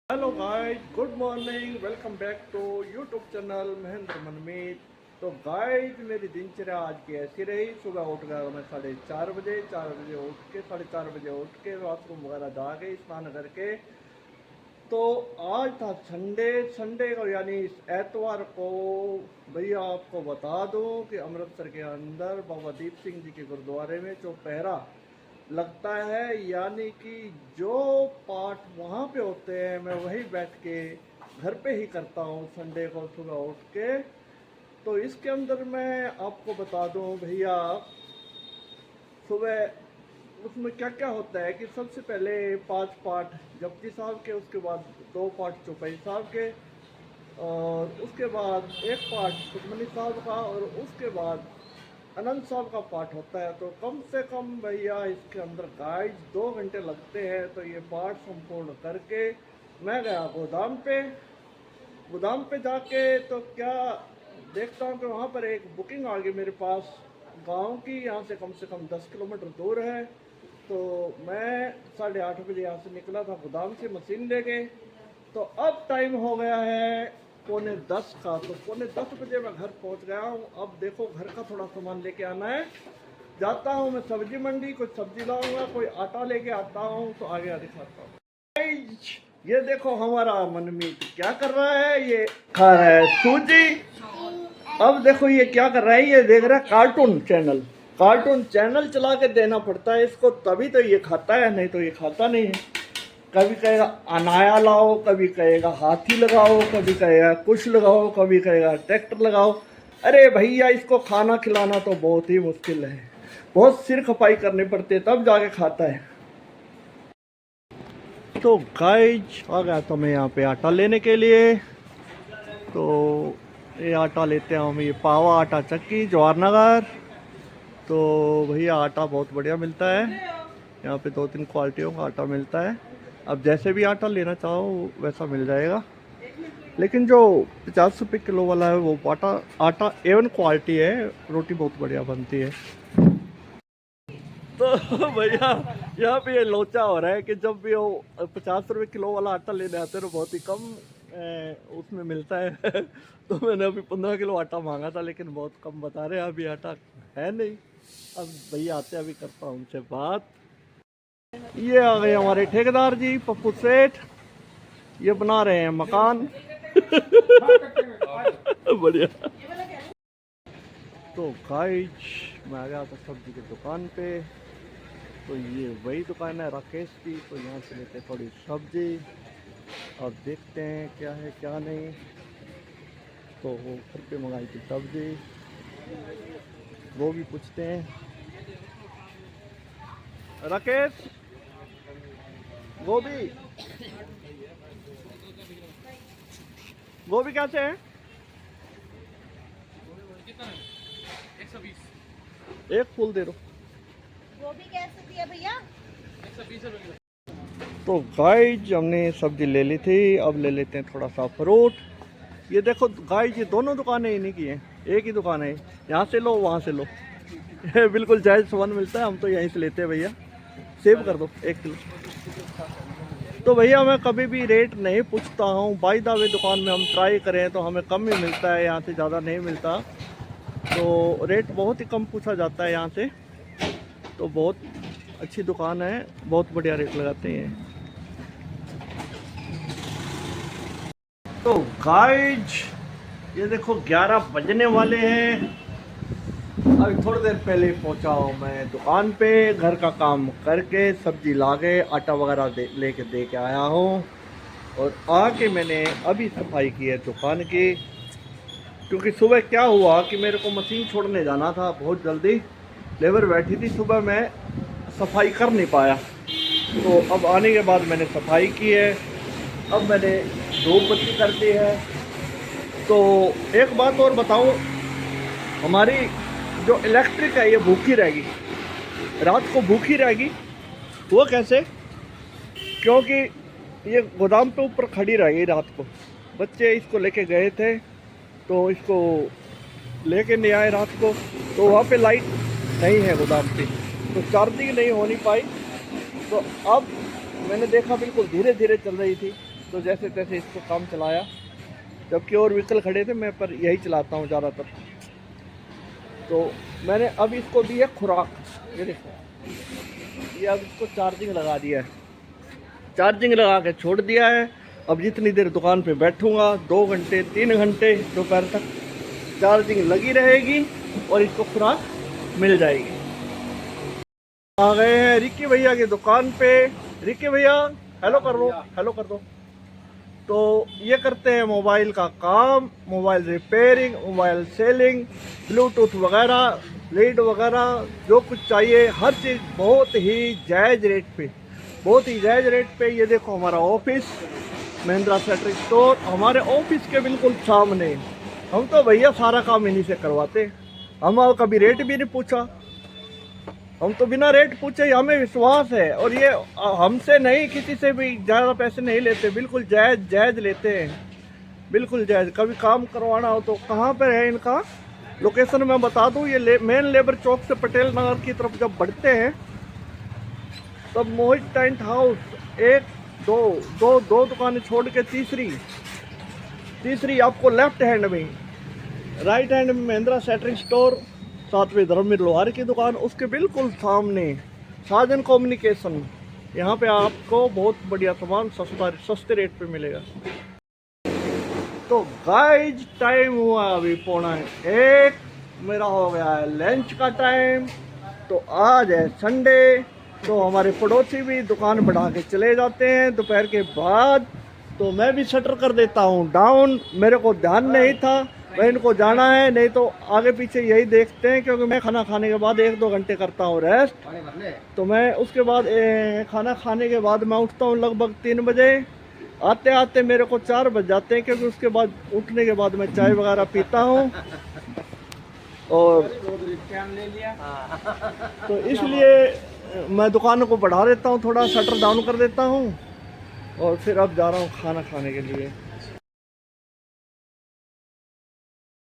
Hello guys, good morning. Welcome back to YouTube channel Mahendra Manmeet. तो guys, मेरी दिनचर्या आज की ऐसी रही। सुबह उठ गया मैं 4:30 बजे। 4 बजे उठ के 4:30 बजे उठ के बाथरूम वगैरह जा के स्नान करके, तो आज था संडे। संडे को यानी इस एतवार को भैया आपको बता दूं कि अमृतसर के अंदर बाबा दीप सिंह जी के गुरुद्वारे में चौपहरा लगता है। यानी कि जो पाठ वहाँ पे होते हैं मैं वही बैठ के घर पे ही करता हूँ संडे को सुबह उठ के। तो इसके अंदर मैं आपको बता दूँ भैया, सुबह उसमें क्या क्या होता है कि सबसे पहले 5 पाठ जपजी साहब के, उसके बाद 2 पाठ चौपाई साहब के, और उसके बाद 1 पाठ सुखमनी साहब का, और उसके बाद अनंत साहब का पाठ होता है। तो कम से कम भैया इसके अंदर गाइड 2 घंटे लगते हैं। तो ये पाठ संपूर्ण करके मैं गया गोदाम पे। गोदाम पे जाके तो क्या देखता हूँ कि वहाँ पर एक बुकिंग आ गई मेरे पास गांव की। यहाँ से कम 10 किलोमीटर दूर है। तो मैं 8:30 बजे यहाँ से निकला था गोदाम से मशीन लेके। तो अब टाइम हो गया है 9:45 का। तो 9:45 बजे मैं घर पहुँच गया हूँ। अब देखो घर का थोड़ा सामान लेके आना है। जाता हूँ मैं सब्जी मंडी, कुछ सब्जी लाऊंगा, कोई आटा लेके आता हूँ। तो आगे दिखाता हूँ। ये देखो हमारा मनमीत क्या कर रहा है, ये खा रहा है सूजी। अब देखो ये क्या कर रहा है, ये देख रहा है कार्टून चैनल। कार्टून चैनल चला के देना पड़ता है इसको, तभी तो ये खाता है, नहीं तो ये खाता नहीं है। कभी कहेगा अनाया लाओ, कभी कहेगा हाथी लगाओ, कभी कहेगा कुछ लगाओ, कभी कहेगा ट्रैक्टर लगाओ। अरे भैया, इसको खाना खिलाना तो बहुत ही मुश्किल है। बहुत सिर खपाई करनी पड़ती है तब जाके खाता है। तो गाइज आ गया तो मैं यहाँ पे आटा लेने के लिए। तो ये आटा लेते हैं हम, ये पावा आटा चक्की जवाहरनगर। तो भैया आटा बहुत बढ़िया मिलता है यहाँ पे, 2-3 क्वालिटियों का आटा मिलता है। अब जैसे भी आटा लेना चाहो वैसा मिल जाएगा। लेकिन जो 50 रुपये किलो वाला है वो आटा आटा A1 क्वालिटी है, रोटी बहुत बढ़िया बनती है। तो भैया यहाँ पे ये लोचा हो रहा है कि जब भी वो 50 रुपये किलो वाला आटा लेने आते हैं तो बहुत ही कम उसमें मिलता है। तो मैंने अभी 15 किलो आटा मांगा था, लेकिन बहुत कम बता रहे हैं, अभी आटा है नहीं। अब भैया आते अभी करता हूँ उनसे बात। ये आ गए हमारे ठेकेदार जी पप्पू सेठ, ये बना रहे हैं मकान। बढ़िया। तो गाइज मैं आ गया था सब्जी की दुकान पे। तो ये वही दुकान है राकेश की। तो यहाँ से लेते हैं थोड़ी सब्जी, और देखते हैं क्या है क्या नहीं। तो वो घर पे मंगाई थी सब्जी, वो भी पूछते हैं। राकेश, गोभी गोभी कैसे है? 120 एक फूल दे दो। गोभी कैसे दिया भैया? 120 रुपये। तो गाइज हमने सब्जी ले ली थी, अब ले लेते हैं थोड़ा सा फ्रूट। ये देखो गाइज, ये दोनों दुकानें इन्हीं की हैं, एक ही दुकान है। यहाँ से लो, वहाँ से लो। ये बिल्कुल जायज़ सामान मिलता है, हम तो यहीं से लेते हैं भैया। सेव कर दो 1 किलो। तो भैया मैं कभी भी रेट नहीं पूछता हूँ, बाई द वे दुकान में हम ट्राई करें तो हमें कम ही मिलता है, यहाँ से ज़्यादा नहीं मिलता। तो रेट बहुत ही कम पूछा जाता है यहाँ से। तो बहुत अच्छी दुकान है, बहुत बढ़िया रेट लगाते हैं। तो गाइज ये देखो 11 बजने वाले हैं। अभी थोड़ी देर पहले पहुंचा हूँ मैं दुकान पे, घर का काम करके सब्जी लाके आटा वगैरह लेके दे के आया हूँ। और आके मैंने अभी सफाई की है दुकान की, क्योंकि सुबह क्या हुआ कि मेरे को मशीन छोड़ने जाना था बहुत जल्दी। लेबर बैठी थी, सुबह मैं सफाई कर नहीं पाया। तो अब आने के बाद मैंने सफाई की है। अब मैंने धूप बत्ती कर दी है। तो एक बात और बताऊं, हमारी जो इलेक्ट्रिक है ये भूखी रहेगी, रात को भूखी रहेगी। वो कैसे? क्योंकि ये गोदाम पे ऊपर खड़ी रहेगी रात को। बच्चे इसको लेके गए थे तो इसको लेके नहीं आए रात को, तो वहाँ पे लाइट नहीं है गोदाम पे, तो चार्जिंग नहीं हो नहीं पाई। तो अब मैंने देखा बिल्कुल धीरे धीरे चल रही थी। तो जैसे तैसे इसको काम चलाया, जबकि और व्हीकल खड़े थे, मैं पर यही चलाता हूँ ज़्यादातर। तो मैंने अब इसको दी है खुराक, ये देखो, ये अब इसको चार्जिंग लगा दिया है, चार्जिंग लगा के छोड़ दिया है। अब जितनी देर दुकान पे बैठूंगा, 2 घंटे 3 घंटे दोपहर तक चार्जिंग लगी रहेगी और इसको खुराक मिल जाएगी। आ गए हैं रिक्की भैया की दुकान पे। रिक्की भैया हेलो कर दो, हेलो कर दो। तो ये करते हैं मोबाइल का काम, mobile repairing, mobile selling, Bluetooth वगैरह, लीड वगैरह, जो कुछ चाहिए हर चीज़ बहुत ही जायज़ रेट पे, बहुत ही जायज़ रेट पे। ये देखो हमारा ऑफिस, महिंद्रा सेंट्रिक स्टोर, हमारे ऑफिस के बिल्कुल सामने। हम तो भैया सारा काम इन्हीं से करवाते, हम कभी रेट भी नहीं पूछा, हम तो बिना रेट पूछे ही, हमें विश्वास है। और ये हमसे नहीं, किसी से भी ज़्यादा पैसे नहीं लेते, बिल्कुल जायज़ जायज़ लेते हैं, बिल्कुल जायज़। कभी काम करवाना हो तो कहाँ पर है इनका लोकेशन मैं बता दूँ, ये मेन लेबर चौक से पटेल नगर की तरफ जब बढ़ते हैं तब मोहित टेंट हाउस, एक दो दुकानें छोड़ के तीसरी आपको लेफ्ट हैंड में, राइट हैंड में महिंद्रा सेंट्रिक स्टोर, साथ में धर्मवीर लोहार की दुकान, उसके बिल्कुल सामने साजन कम्युनिकेशन। यहाँ पे आपको बहुत बढ़िया सामान सस्ते रेट पे मिलेगा। तो गाइज टाइम हुआ अभी 1:45, मेरा हो गया है लंच का टाइम। तो आज है संडे, तो हमारे पड़ोसी भी दुकान बढ़ा के चले जाते हैं दोपहर के बाद, तो मैं भी शटर कर देता हूँ डाउन। मेरे को ध्यान नहीं था, मैं इनको जाना है, नहीं तो आगे पीछे यही देखते हैं, क्योंकि मैं खाना खाने के बाद 1-2 घंटे करता हूँ रेस्ट। तो मैं उसके बाद खाना खाने के बाद मैं उठता हूँ लगभग 3 बजे। आते आते मेरे को 4 बज जाते हैं, क्योंकि उसके बाद उठने के बाद मैं चाय वगैरह पीता हूँ, और तो इसलिए मैं दुकान को बढ़ा देता हूँ, थोड़ा शटर डाउन कर देता हूँ, और फिर अब जा रहा हूँ खाना खाने के लिए।